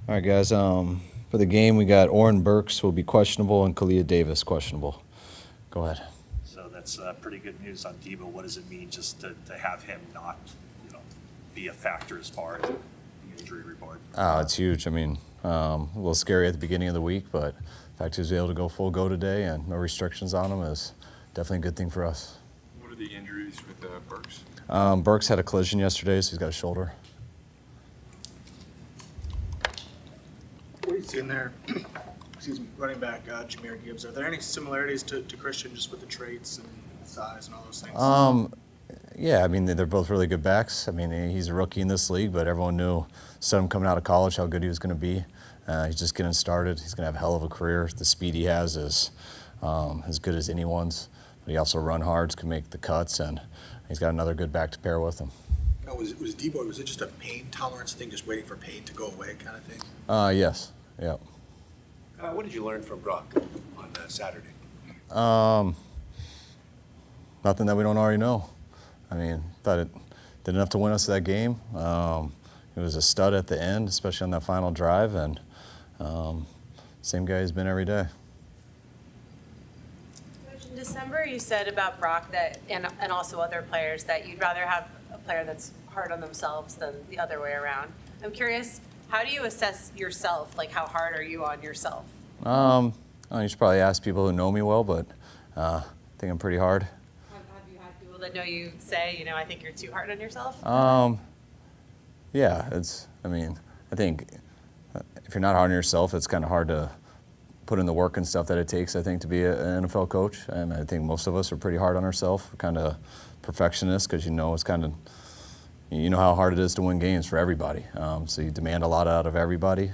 All right, guys. For the game, we got Oren Burks will be questionable and Kalia Davis questionable. Go ahead. So that's pretty good news on Debo. What does it mean just to have him not, be a factor as far as the injury report? It's huge. I mean, a little scary at the beginning of the week, but the fact he was able to go full go today and no restrictions on him is definitely a good thing for us. What are the injuries with Burks? Burks had a collision yesterday, so he's got a shoulder. What are you seeing there? Excuse me, running back Jahmyr Gibbs. Are there any similarities to Christian just with the traits and size and all those things? Yeah, I mean, they're both really good backs. I mean, he's a rookie in this league, but everyone knew, saw him coming out of college, how good he was going to be. He's just getting started. He's going to have a hell of a career. The speed he has is as good as anyone's. But he also run hard, can make the cuts, and he's got another good back to pair with him. Now, was Debo, was it just a pain tolerance thing, just waiting for pain to go away kind of thing? Yes, yeah. What did you learn from Brock on Saturday? Nothing that we don't already know. I mean, thought it did enough to win us that game. He was a stud at the end, especially on that final drive, and same guy he's been every day. Coach, in December, you said about Brock that, and also other players, that you'd rather have a player that's hard on themselves than the other way around. I'm curious, how do you assess yourself? Like, how hard are you on yourself? You should probably ask people who know me well, but I think I'm pretty hard. Have you had people that know you say, I think you're too hard on yourself? Yeah, I think if you're not hard on yourself, it's kind of hard to put in the work and stuff that it takes, I think, to be an NFL coach. And I think most of us are pretty hard on ourselves. We're kind of perfectionists because it's kind of, how hard it is to win games for everybody. So you demand a lot out of everybody,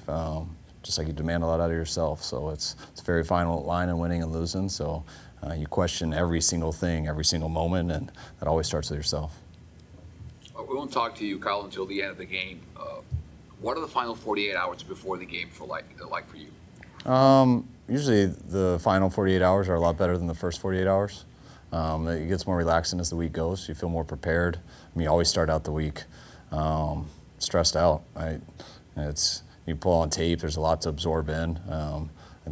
just like you demand a lot out of yourself. So it's a very fine line in winning and losing. So you question every single thing, every single moment, and that always starts with yourself. We won't talk to you, Kyle, until the end of the game. What are the final 48 hours before the game like for you? Usually the final 48 hours are a lot better than the first 48 hours. It gets more relaxing as the week goes. You feel more prepared. You always start out the week stressed out. You pull on tape. There's a lot to absorb in. I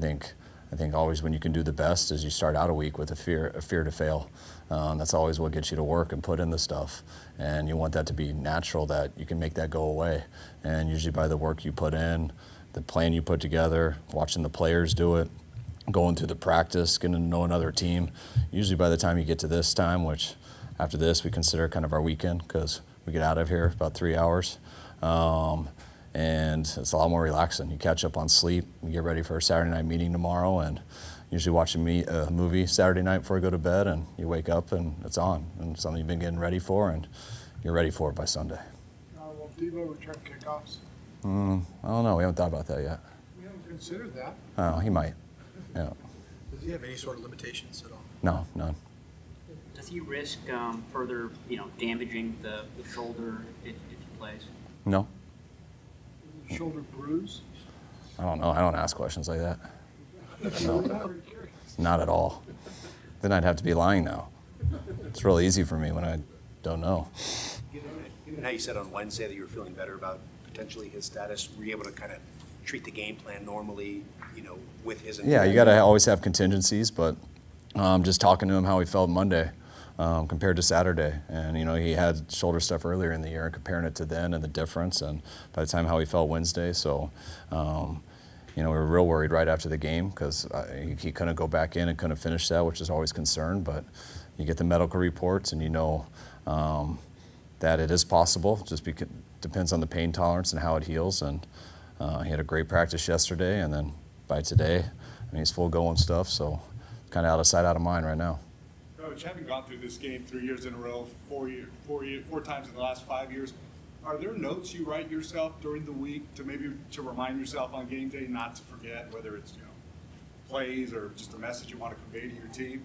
think always when you can do the best is you start out a week with a fear to fail. That's always what gets you to work and put in the stuff. And you want that to be natural, that you can make that go away. And usually by the work you put in, the plan you put together, watching the players do it, going through the practice, getting to know another team. Usually by the time you get to this time, which after this we consider kind of our weekend because we get out of here about 3 hours. And it's a lot more relaxing. You catch up on sleep, you get ready for a Saturday night meeting tomorrow, and usually watch a movie Saturday night before you go to bed, and you wake up and it's on. And it's something you've been getting ready for, and you're ready for it by Sunday. Will Debo return kickoffs? I don't know. We haven't thought about that yet. We haven't considered that. Oh, he might. Yeah. Does he have any sort of limitations at all? No, none. Does he risk further, damaging the shoulder if he plays? No. Shoulder bruise? I don't know. I don't ask questions like that. No, not at all. Then I'd have to be lying now. It's real easy for me when I don't know. Given how you said on Wednesday that you were feeling better about potentially his status, were you able to kind of treat the game plan normally, with his involvement? Yeah, you got to always have contingencies, but just talking to him how he felt Monday compared to Saturday. And, he had shoulder stuff earlier in the year and comparing it to then and the difference. And by the time how he felt Wednesday, so, we were real worried right after the game because he couldn't go back in and couldn't finish that, which is always concern. But you get the medical reports and that it is possible. Just depends on the pain tolerance and how it heals. And he had a great practice yesterday, and then by today, he's full go and stuff. So kind of out of sight, out of mind right now. Coach, having gone through this game 3 years in a row, four times in the last 5 years, are there notes you write yourself during the week to remind yourself on game day not to forget, whether it's plays or just a message you want to convey to your team?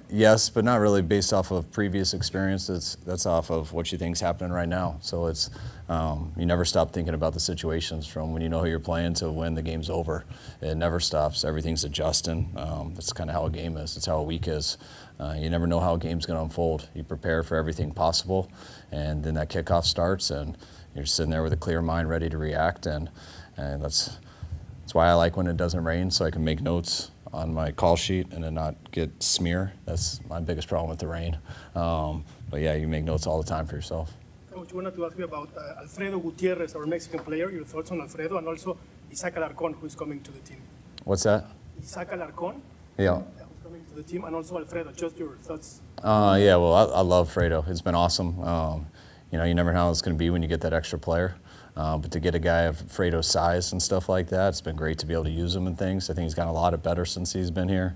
Yes, but not really based off of previous experiences. That's off of what you think is happening right now. So it's you never stop thinking about the situations from when you know who you're playing to when the game's over. It never stops. Everything's adjusting. That's kind of how a game is. It's how a week is. You never know how a game's going to unfold. You prepare for everything possible, and then that kickoff starts, and you're sitting there with a clear mind ready to react. And And that's why I like when it doesn't rain, so I can make notes on my call sheet and then not get smear. That's my biggest problem with the rain. But yeah, you make notes all the time for yourself. Coach, I wanted to ask you about Alfredo Gutierrez, our Mexican player. Your thoughts on Alfredo, and also Isaac Alarcón, who is coming to the team. What's that? Isaac Alarcón, Yeah. who's coming to the team, and also Alfredo. Just your thoughts. Yeah, well, I love Fredo. It's been awesome. You know, you never know how it's going to be when you get that extra player. But to get a guy of Fredo's size and stuff like that, it's been great to be able to use him and things. I think he's gotten a lot better since he's been here.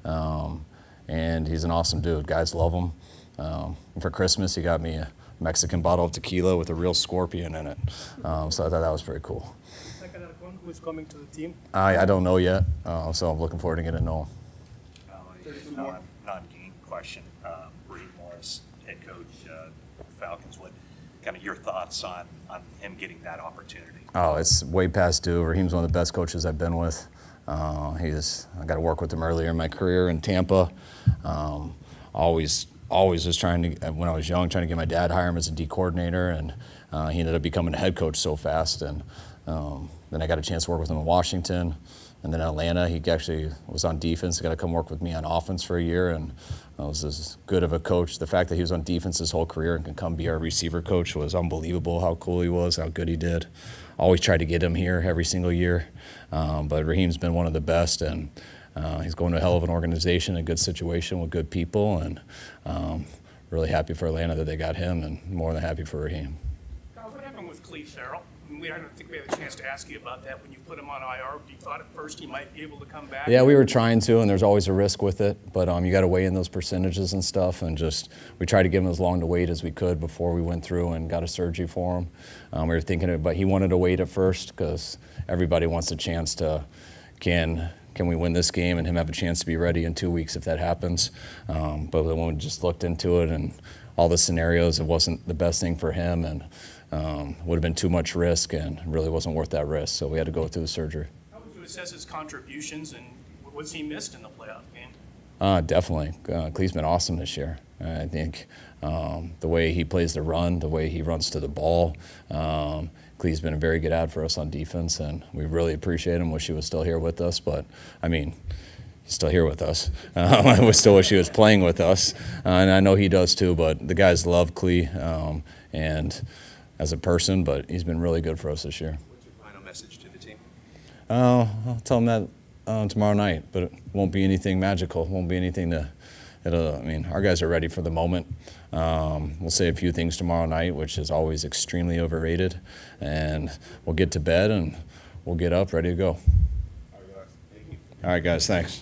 And he's an awesome dude. Guys love him. For Christmas, he got me a Mexican bottle of tequila with a real scorpion in it. So I thought that was pretty cool. Isaac Alarcón, who is coming to the team. I don't know yet, so I'm looking forward to getting to know him. Non-game question. Raheem Morris, head coach, Falcons. What kind of your thoughts on him getting that opportunity? Oh, it's way past due. Raheem's one of the best coaches I've been with. I got to work with him earlier in my career in Tampa. Always was trying to, when I was young, trying to get my dad to hire him as a D coordinator, and he ended up becoming a head coach so fast. And then I got a chance to work with him in Washington. And then Atlanta, he actually was on defense. He got to come work with me on offense for a year, and was as good of a coach. The fact that he was on defense his whole career and can come be our receiver coach was unbelievable. How cool he was, how good he did. Always tried to get him here every single year. But Raheem's been one of the best, and he's going to a hell of an organization, a good situation with good people, and really happy for Atlanta that they got him, and more than happy for Raheem. What happened with Cleve Farrell? I don't think we had a chance to ask you about that when you put him on IR. You thought at first he might be able to come back? Yeah, we were trying to, and there's always a risk with it. But you got to weigh in those percentages and stuff, and we tried to give him as long to wait as we could before we went through and got a surgery for him. We were thinking, but he wanted to wait at first because everybody wants a chance to can we win this game and him have a chance to be ready in 2 weeks if that happens. But when we just looked into it and all the scenarios, it wasn't the best thing for him, and would have been too much risk and really wasn't worth that risk. So we had to go through the surgery. How would you assess his contributions, and what's he missed in the playoff game? Definitely. Cleve's been awesome this year. I think the way he plays the run, the way he runs to the ball, Cleve's been a very good ad for us on defense, and we really appreciate him. Wish he was still here with us, but I mean, he's still here with us. I still wish he was playing with us, and I know he does too, but the guys love Clee and as a person, but he's been really good for us this year. What's your final message to the team? I'll tell him that tomorrow night, but it won't be anything magical. It won't be anything I mean, our guys are ready for the moment. We'll say a few things tomorrow night, which is always extremely overrated, and we'll get to bed and we'll get up ready to go. All right, guys, thanks.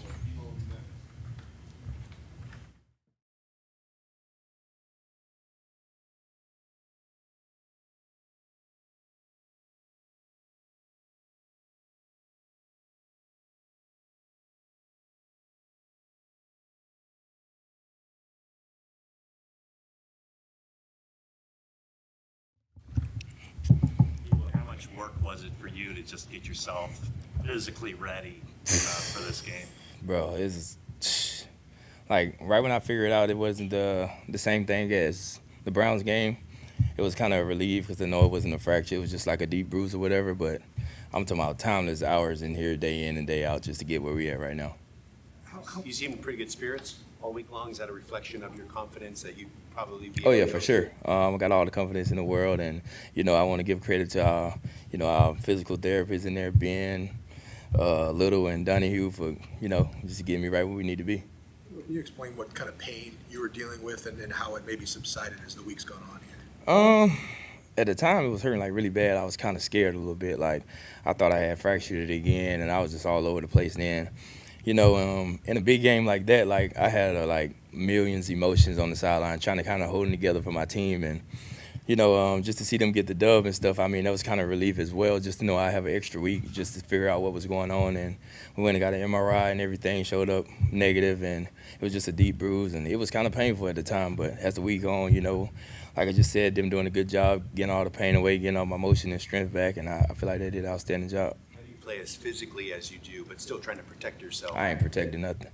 How much work was it for you to just get yourself physically ready for this game? Bro, it's like right when I figured out it wasn't the same thing as the Browns game, it was kind of a relief because I know it wasn't a fracture. It was just like a deep bruise or whatever, but I'm talking about countless hours in here day in and day out just to get where we at right now. You seem in pretty good spirits all week long. Is that a reflection of your confidence that you probably be Oh, yeah, able for to- sure. I got all the confidence in the world, and, I want to give credit to our physical therapists in there, Ben, Little, and Donahue for, just getting me right where we need to be. Can you explain what kind of pain you were dealing with and how it maybe subsided as the week's gone on here? At the time, it was hurting like really bad. I was kind of scared a little bit. Like, I thought I had fractured it again, and I was just all over the place then. In a big game like that, like I had millions of emotions on the sideline, trying to kind of hold them together for my team, and just to see them get the dub and stuff. I mean, that was kind of relief as well, just to know I have an extra week just to figure out what was going on. And we went and got an MRI, and everything showed up negative, and it was just a deep bruise, and it was kind of painful at the time. But as the week on, like I just said, them doing a good job getting all the pain away, getting all my motion and strength back, and I feel like they did an outstanding job. How do you play as physically as you do, but still trying to protect yourself? I ain't protecting nothing.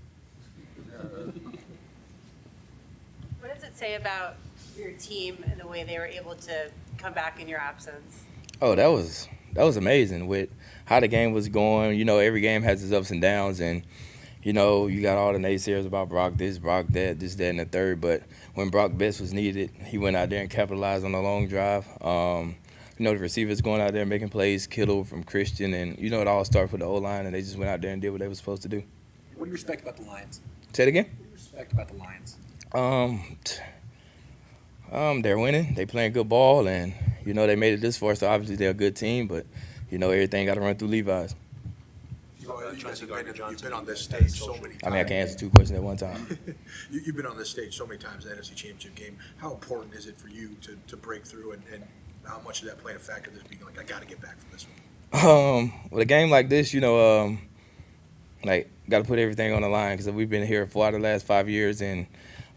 What does it say about your team and the way they were able to come back in your absence? Oh, that was that was amazing with how the game was going. You know, every game has its ups and downs, and you know, you got all the naysayers about Brock this, Brock that, this, that, and the third. But when Brock best was needed, he went out there and capitalized on the long drive. You know, the receivers going out there making plays, Kittle from Christian, and you know, it all started with the O-line, and they just went out there and did what they were supposed to do. What do you respect about the Lions? Say it again? What do you respect about the Lions? They're winning. They playing good ball, and you know they made it this far. So obviously they're a good team, but you know everything got to run through Levi's. You guys have you've been on this stage so many times. I mean, I can answer 2 questions at one time. You've been on this stage so many times in the NFC Championship game. How important is it for you to break through, and how much did that play a factor? This being like, I got to get back from this one. With a game like this, you know, like got to put everything on the line because we've been here for the last 5 years, and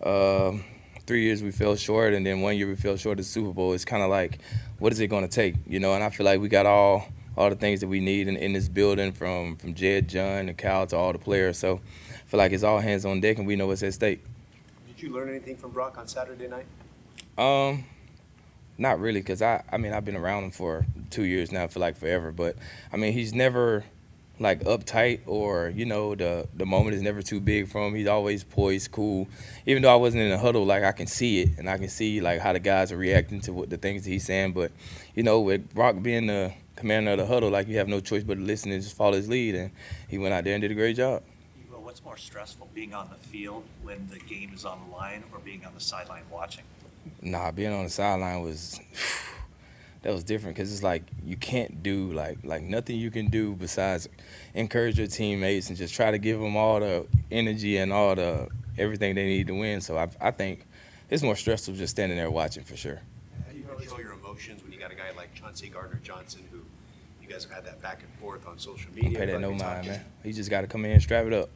3 years we fell short, and then 1 year we fell short of the Super Bowl. It's kind of like, what is it going to take, you know? And I feel like we got all the things that we need in this building, from Jed, John, and Kyle to all the players. So I feel like it's all hands on deck, and we know what's at stake. Did you learn anything from Brock on Saturday night? Not really, because I mean, I've been around him for 2 years now, I feel like forever. But, I mean, he's never, like, uptight, or, you know, the moment is never too big for him. He's always poised, cool. Even though I wasn't in the huddle, like, I can see it, and I can see, like, how the guys are reacting to the things that he's saying. But, you know, with Brock being the commander of the huddle, like, you have no choice but to listen and just follow his lead, and he went out there and did a great job. Well, what's more stressful, being on the field when the game is on the line or being on the sideline watching? Nah, being on the sideline was that was different, because it's like you can't do like nothing you can do besides encourage your teammates and just try to give them all the energy and all the everything they need to win. So I think it's more stressful just standing there watching, for sure. How do you control your emotions when you got a guy like Chauncey Gardner-Johnson, who you guys have had that back and forth on social media? Don't pay that no mind, man. He just got to come in and strap it up.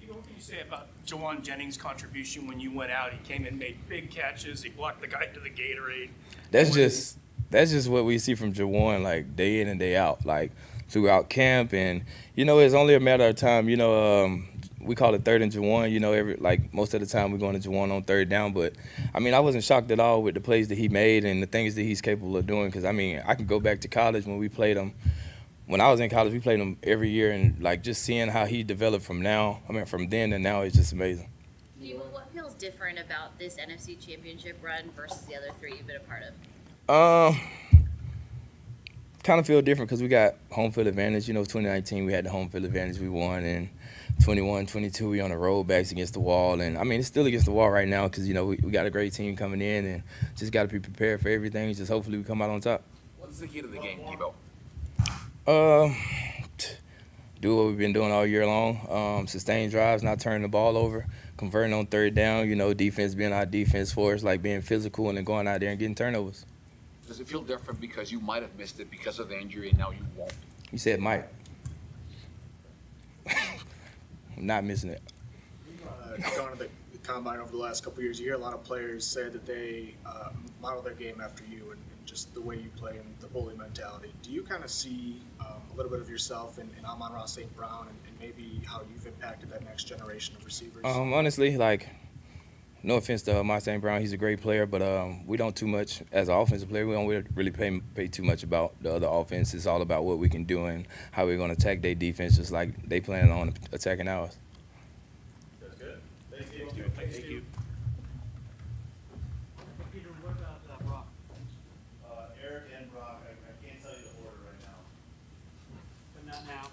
What can you say about Jawan Jennings' contribution when you went out? He came in, made big catches. He blocked the guy to the Gatorade. That's just what we see from Jawan, like, day in and day out, like, throughout camp. And, you know, it's only a matter of time. You know, we call it 3rd and Jawan. You know, most of the time we're going to Jawan on 3rd down. But, I mean, I wasn't shocked at all with the plays that he made and the things that he's capable of doing, because, I mean, I can go back to college when we played him. When I was in college, we played him every year, and, like, just seeing how he developed from then to now is just amazing. What feels different about this NFC Championship run versus the other 3 you've been a part of? Kind of feel different because we got home field advantage. You know, 2019 we had the home field advantage, we won, and 21, 22 we on the road, backs against the wall. And, I mean, it's still against the wall right now because, you know, we got a great team coming in, and just got to be prepared for everything. Just hopefully we come out on top. What's the key to the game, Debo? Do what we've been doing all year long. Sustain drives, not turning the ball over, converting on 3rd down. You know, defense being our defense for us, like being physical and then going out there and getting turnovers. Does it feel different because you might have missed it because of the injury and now you won't? You said might. I'm not missing it. Going to the combine over the last couple of years, you hear a lot of players say that they model their game after you and just the way you play and the bully mentality. Do you kind of see a little bit of yourself in Amon-Ra St. Brown and maybe how you've impacted that next generation of receivers? Honestly, like, no offense to Amon St. Brown, he's a great player, but we don't too much, as an offensive player, we don't really pay too much about the other offense. It's all about what we can do and how we're going to attack their defense, just like they plan on attacking ours. That's good. Thank you. Thank you. Peter, what about Brock? Arik and Brock, I can't tell you the order right now. But not now.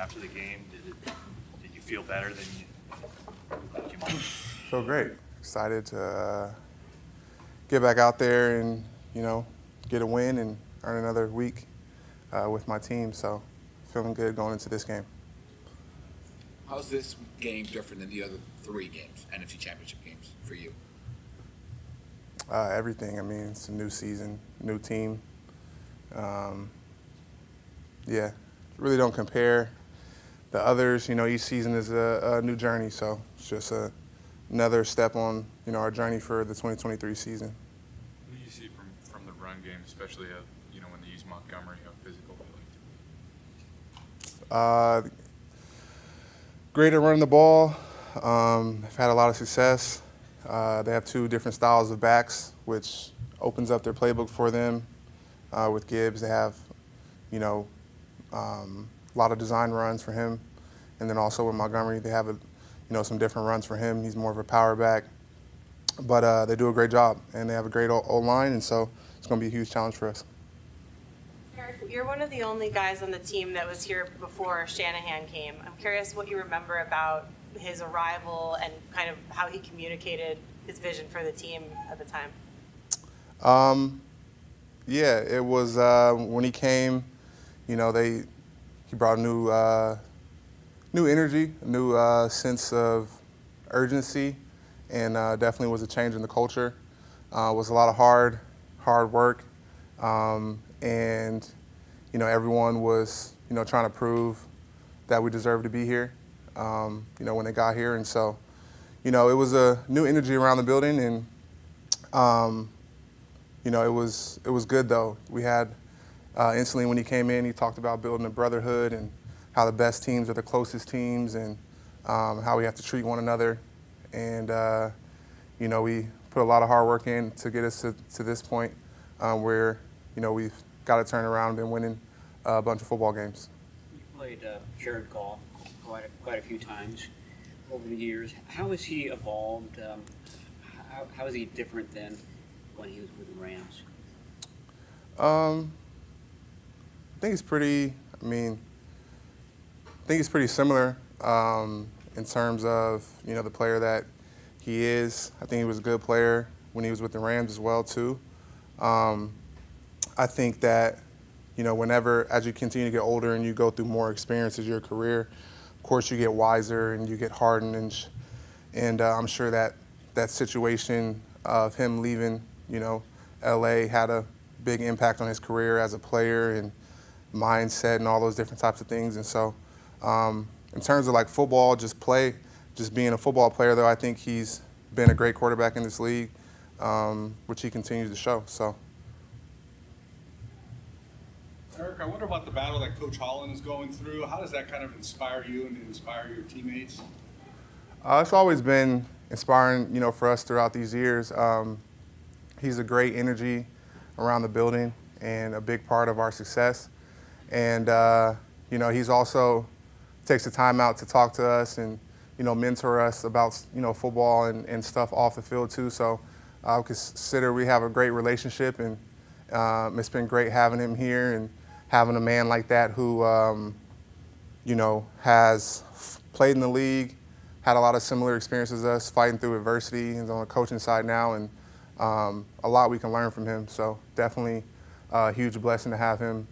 after the game? Did you feel better than you came on? Feel great. Excited to get back out there and, get a win and earn another week with my team. So feeling good going into this game. How's this game different than the other 3 games, NFC Championship games, for you? Everything. I mean, it's a new season, new team. Yeah, really don't compare the others. Each season is a new journey, so it's just another step on, our journey for the 2023 season. What do you see from the run game, especially when they use Montgomery, how physical they like? Great at running the ball. They've had a lot of success. They have 2 different styles of backs, which opens up their playbook for them. With Gibbs, they have, a lot of design runs for him. And then also with Montgomery, they have, some different runs for him. He's more of a power back. But they do a great job, and they have a great O-line, and so it's going to be a huge challenge for us. Arik, you're one of the only guys on the team that was here before Shanahan came. I'm curious what you remember about his arrival and kind of how he communicated his vision for the team at the time. Yeah, it was when he came, he brought a new energy, a new sense of urgency, and definitely was a change in the culture. It was a lot of hard work, and everyone was trying to prove that we deserve to be here. When they got here, and so it was a new energy around the building, and it was good though. We had instantly when he came in, he talked about building a brotherhood and how the best teams are the closest teams, and how we have to treat one another. And we put a lot of hard work in to get us to this point where we've got to turn around and been winning a bunch of football games. You played Jared Goff quite a few times over the years. How has he evolved? How is he different than when he was with the Rams? I think it's pretty similar in terms of the player that he is. I think he was a good player when he was with the Rams as well too. I think that whenever as you continue to get older and you go through more experiences in your career, of course you get wiser and you get hardened, and I'm sure that situation of him leaving LA had a big impact on his career as a player and mindset and all those different types of things. And so in terms of like football, just being a football player though, I think he's been a great quarterback in this league, which he continues to show. So. Arik, I wonder about the battle that Coach Holland is going through. How does that kind of inspire you and inspire your teammates? It's always been inspiring, for us throughout these years. He's a great energy around the building and a big part of our success. And, he's also takes the time out to talk to us and, mentor us about, football and stuff off the field too. So I would consider we have a great relationship, and it's been great having him here and having a man like that who, has played in the league, had a lot of similar experiences as us, fighting through adversity. He's on the coaching side now, and a lot we can learn from him. So definitely a huge blessing to have him,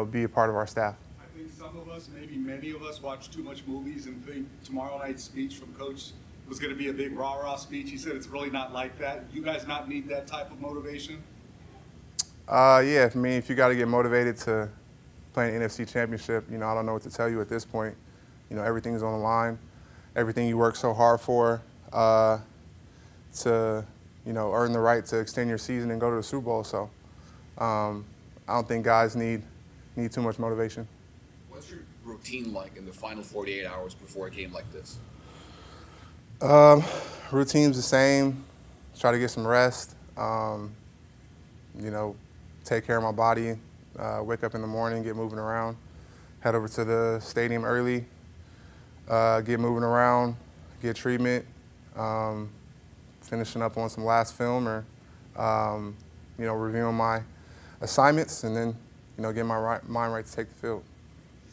be a part of our staff. I think some of us, maybe many of us, watch too much movies and think tomorrow night's speech from Coach was going to be a big rah-rah speech. He said it's really not like that. You guys not need that type of motivation? Yeah, if you got to get motivated to play an NFC Championship, I don't know what to tell you at this point. Everything's on the line. Everything you work so hard for to, earn the right to extend your season and go to the Super Bowl. So I don't think guys need too much motivation. What's your routine like in the final 48 hours before a game like this? Routine's the same. Try to get some rest. Take care of my body. Wake up in the morning, get moving around. Head over to the stadium early. Get moving around. Get treatment. Finishing up on some last film, or reviewing my assignments, and then getting my mind right to take the field.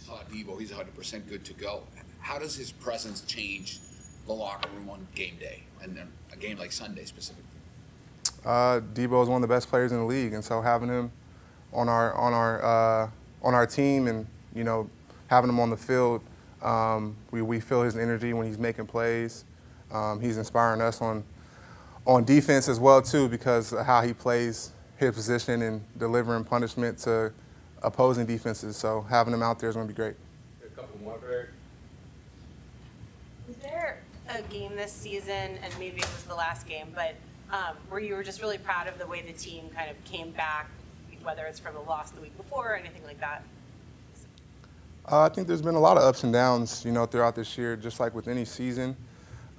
saw Debo, he's 100% good to go. How does his presence change the locker room on game day, and then a game like Sunday specifically? Debo is one of the best players in the league, and so having him on our team, and having him on the field, we feel his energy when he's making plays. He's inspiring us on defense as well too, because of how he plays his position and delivering punishment to opposing defenses. So having him out there is going to be great. A couple more, Eric. Is there a game this season, and maybe it was the last game, but where you were just really proud of the way the team kind of came back, whether it's from a loss the week before or anything like that? I think there's been a lot of ups and downs, throughout this year, just like with any season.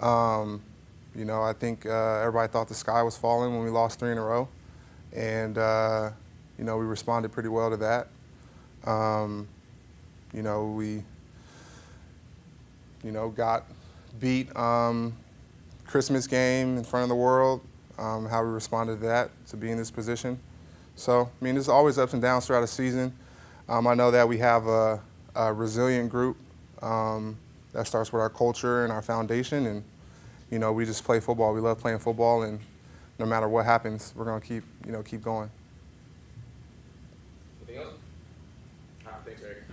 I think everybody thought the sky was falling when we lost 3 in a row, and we responded pretty well to that. We got beat Christmas game in front of the world. How we responded to that, to be in this position. So, there's always ups and downs throughout a season. I know that we have a resilient group that starts with our culture and our foundation, and we just play football. We love playing football, and no matter what happens, we're going to keep going. Anything else? Thanks, Eric.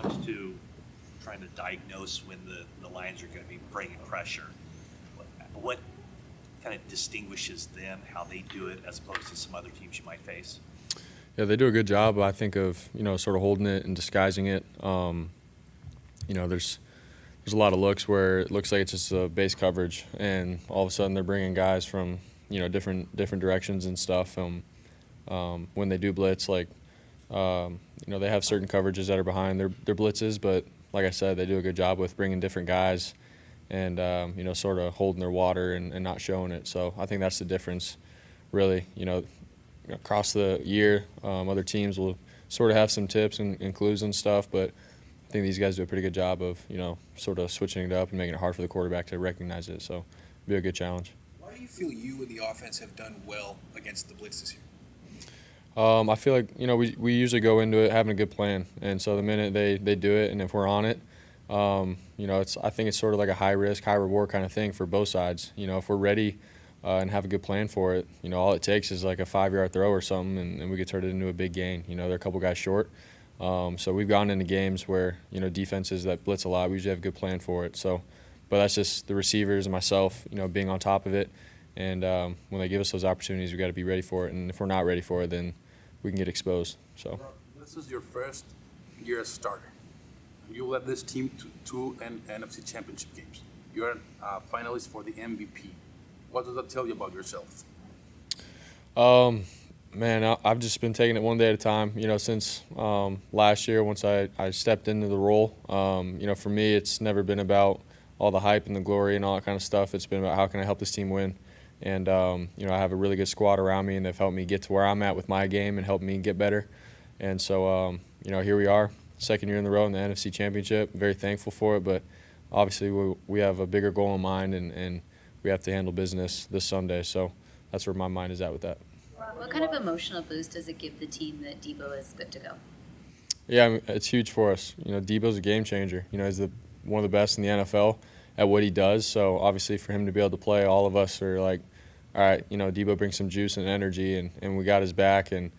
comes to trying to diagnose when the Lions are going to be bringing pressure, what kind of distinguishes them, how they do it, as opposed to some other teams you might face? Yeah, they do a good job, I think, of sort of holding it and disguising it. There's a lot of looks where it looks like it's just a base coverage, and all of a sudden they're bringing guys from different directions and stuff. When they do blitz, like they have certain coverages that are behind their blitzes, but like I said, they do a good job with bringing different guys and sort of holding their water and not showing it. So I think that's the difference, really. Across the year, other teams will sort of have some tips and clues and stuff, but I think these guys do a pretty good job of, sort of switching it up and making it hard for the quarterback to recognize it. So it'll be a good challenge. Why do you feel you and the offense have done well against the blitz this year? I feel like, we usually go into it having a good plan. And so the minute they do it, and if we're on it, I think it's sort of like a high risk, high reward kind of thing for both sides. If we're ready and have a good plan for it, all it takes is like a 5-yard throw or something, and we could turn it into a big gain. They're a couple guys short. So we've gone into games where, defenses that blitz a lot, we usually have a good plan for it. So, but that's just the receivers and myself, being on top of it. And when they give us those opportunities, we got to be ready for it. And if we're not ready for it, then we can get exposed. So this is your first year as a starter. You led this team to 2 NFC Championship games. You're a finalist for the MVP. What does that tell you about yourself? Man, I've just been taking it one day at a time. Since last year, once I stepped into the role, for me, it's never been about all the hype and the glory and all that kind of stuff. It's been about how can I help this team win. And, I have a really good squad around me, and they've helped me get to where I'm at with my game and helped me get better. And so, here we are, second year in a row in the NFC Championship. Very thankful for it, but obviously we have a bigger goal in mind, and we have to handle business this Sunday. So that's where my mind is at with that. What kind of emotional boost does it give the team that Debo is good to go? Yeah, it's huge for us. Debo's a game changer. He's one of the best in the NFL at what he does. So obviously for him to be able to play, all of us are like, all right, Debo brings some juice and energy, and we got his back. And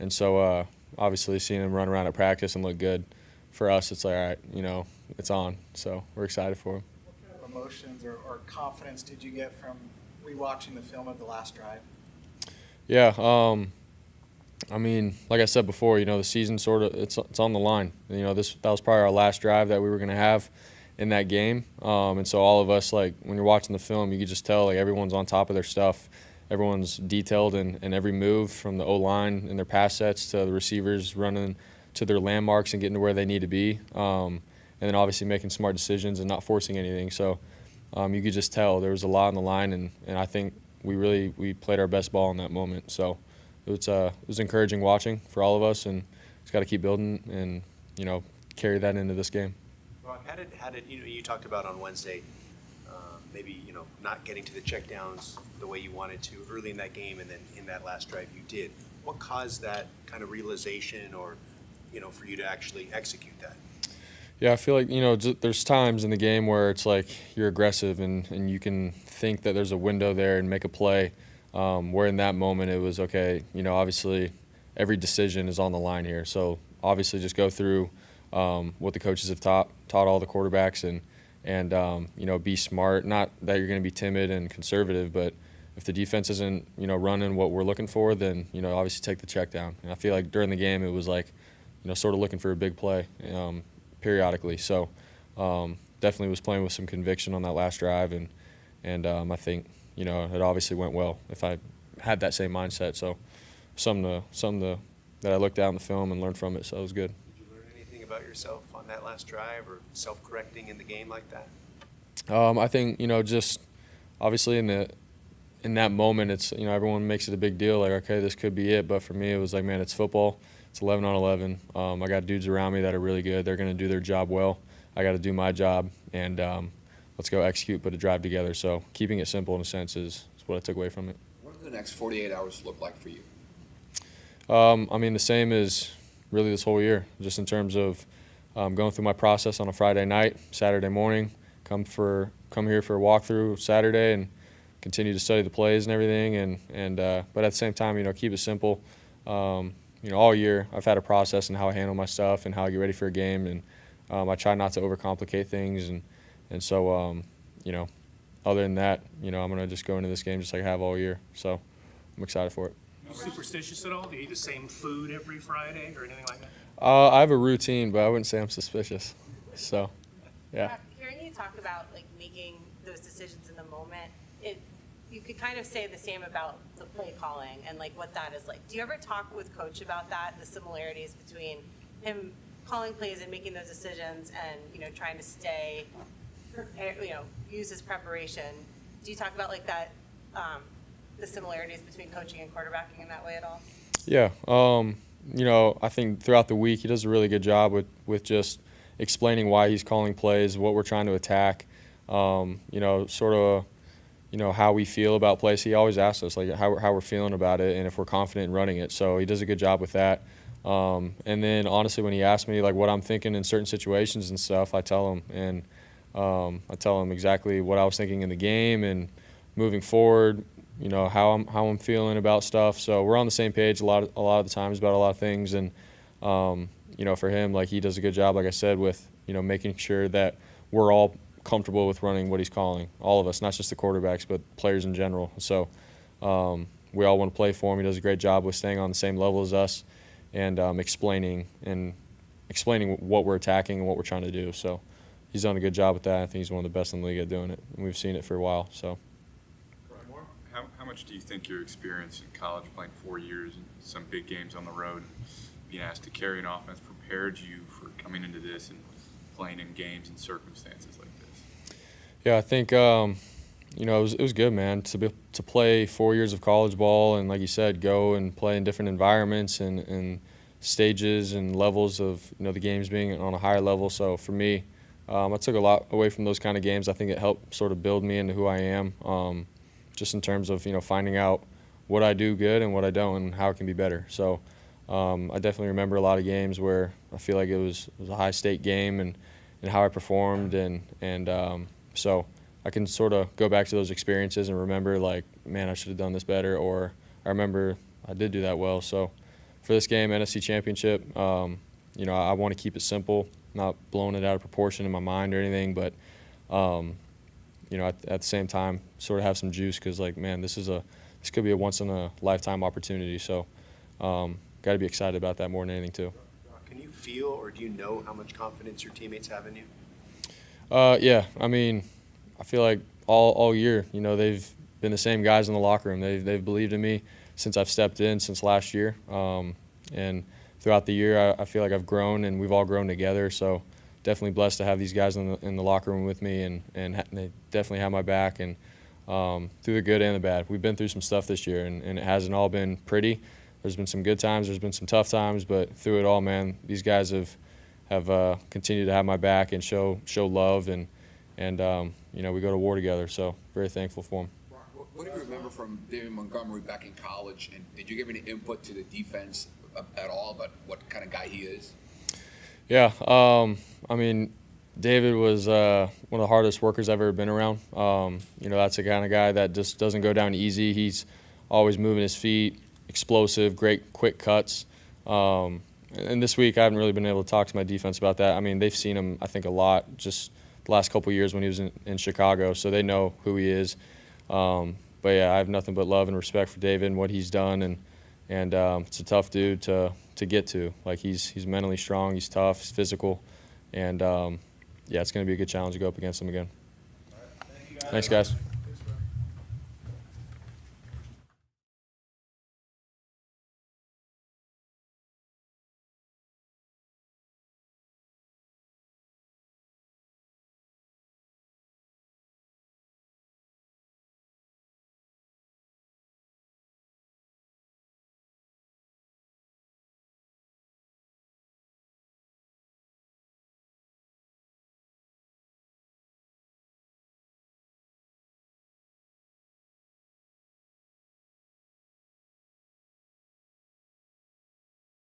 so obviously seeing him run around at practice and look good, for us, it's like, all right, it's on. So we're excited for him. What kind of emotions or confidence did you get from rewatching the film of the last drive? Yeah, like I said before, the season sort of it's on the line. That was probably our last drive that we were going to have in that game, and so all of us, like when you're watching the film, you could just tell like everyone's on top of their stuff, everyone's detailed in every move, from the O-line and their pass sets to the receivers running to their landmarks and getting to where they need to be, and then obviously making smart decisions and not forcing anything. So you could just tell there was a lot on the line, and I think we played our best ball in that moment. So it was encouraging watching for all of us, and just got to keep building and carry that into this game. Rob, how did you talked about on Wednesday, maybe not getting to the checkdowns the way you wanted to early in that game, and then in that last drive you did. What caused that kind of realization, or for you to actually execute that? Yeah, I feel like, there's times in the game where it's like you're aggressive and you can think that there's a window there and make a play, where in that moment it was, okay, obviously every decision is on the line here. So obviously just go through what the coaches have taught all the quarterbacks and be smart. Not that you're going to be timid and conservative, but if the defense isn't, running what we're looking for, then, obviously take the check down. And I feel like during the game it was like, sort of looking for a big play periodically. So definitely was playing with some conviction on that last drive, and I think it obviously went well if I had that same mindset. So something that I looked at in the film and learned from it. So it was good. Did you learn anything about yourself on that last drive, or self-correcting in the game like that? I think just obviously in that moment, it's everyone makes it a big deal, like, okay, this could be it. But for me, it was like, man, it's football. It's 11 on 11. I got dudes around me that are really good. They're going to do their job well. I got to do my job, and let's go execute, put a drive together. So keeping it simple in a sense is what I took away from it. What do the next 48 hours look like for you? The same as really this whole year, just in terms of going through my process on a Friday night, Saturday morning, come here for a walkthrough Saturday, and continue to study the plays and everything. But at the same time, keep it simple. All year I've had a process in how I handle my stuff and how I get ready for a game, and I try not to overcomplicate things, and so you know, other than that, you know, I'm gonna just go into this game just like I have all year. So I'm excited for it. Superstitious at all? Do you eat the same food every Friday or anything like that? I have a routine, but I wouldn't say I'm suspicious. So, yeah. Hearing you talk about like making those decisions in the moment, you could kind of say the same about the play calling and like what that is like. Do you ever talk with Coach about that, the similarities between him calling plays and making those decisions and, you know, trying to stay prepared, you know, use his preparation? Do you talk about like that, the similarities between coaching and quarterbacking in that way at all? Yeah. You know, I think throughout the week he does a really good job with just explaining why he's calling plays, what we're trying to attack, you know, sort of, you know, how we feel about plays. He always asks us like how we're feeling about it and if we're confident in running it. So he does a good job with that. And then honestly, when he asks me like what I'm thinking in certain situations and stuff, I tell him, and I tell him exactly what I was thinking in the game and moving forward, you know, how I'm feeling about stuff. So we're on the same page a lot of the times about a lot of things. And you know, for him, like he does a good job, like I said, with, you know, making sure that we're all comfortable with running what he's calling, all of us, not just the quarterbacks, but players in general. So we all want to play for him. He does a great job with staying on the same level as us and explaining what we're attacking and what we're trying to do. So he's done a good job with that. I think he's one of the best in the league at doing it, and we've seen it for a while. So. How much do you think your experience in college, playing 4 years and some big games on the road, and being asked to carry an offense, prepared you for coming into this and playing in games and circumstances like this? Yeah, I think you know, it was good, man, to play 4 years of college ball and, like you said, go and play in different environments and stages and levels of, you know, the games being on a higher level. So for me, I took a lot away from those kind of games. I think it helped sort of build me into who I am, just in terms of, you know, finding out what I do good and what I don't and how it can be better. So I definitely remember a lot of games where I feel like it was a high-stake game and how I performed, and so I can sort of go back to those experiences and remember, like, man, I should have done this better, or I remember I did do that well. So for this game, NFC Championship, you know, I want to keep it simple, not blowing it out of proportion in my mind or anything, but you know, at the same time, sort of have some juice because, like, man, this could be a once-in-a-lifetime opportunity. So got to be excited about that more than anything, too. Can you feel or do you know how much confidence your teammates have in you? Yeah, I mean, I feel like all year, you know, they've been the same guys in the locker room. They've believed in me since I've stepped in, since last year. And throughout the year, I feel like I've grown and we've all grown together. So definitely blessed to have these guys in the locker room with me, and they definitely have my back, and through the good and the bad. We've been through some stuff this year, and it hasn't all been pretty. There's been some good times, there's been some tough times, but through it all, man, these guys have continued to have my back and show love, and you know, we go to war together. So very thankful for them. What do you remember from David Montgomery back in college, and did you give any input to the defense at all about what kind of guy he is? Yeah, I mean, David was one of the hardest workers I've ever been around. You know, that's the kind of guy that just doesn't go down easy. He's always moving his feet, explosive, great quick cuts. And this week I haven't really been able to talk to my defense about that. I mean, they've seen him, I think, a lot just the last couple of years when he was in Chicago, so they know who he is. But, yeah, I have nothing but love and respect for David and what he's done, and it's a tough dude to get to. Like, he's mentally strong, he's tough, he's physical, and yeah, it's going to be a good challenge to go up against him again. Thanks, guys.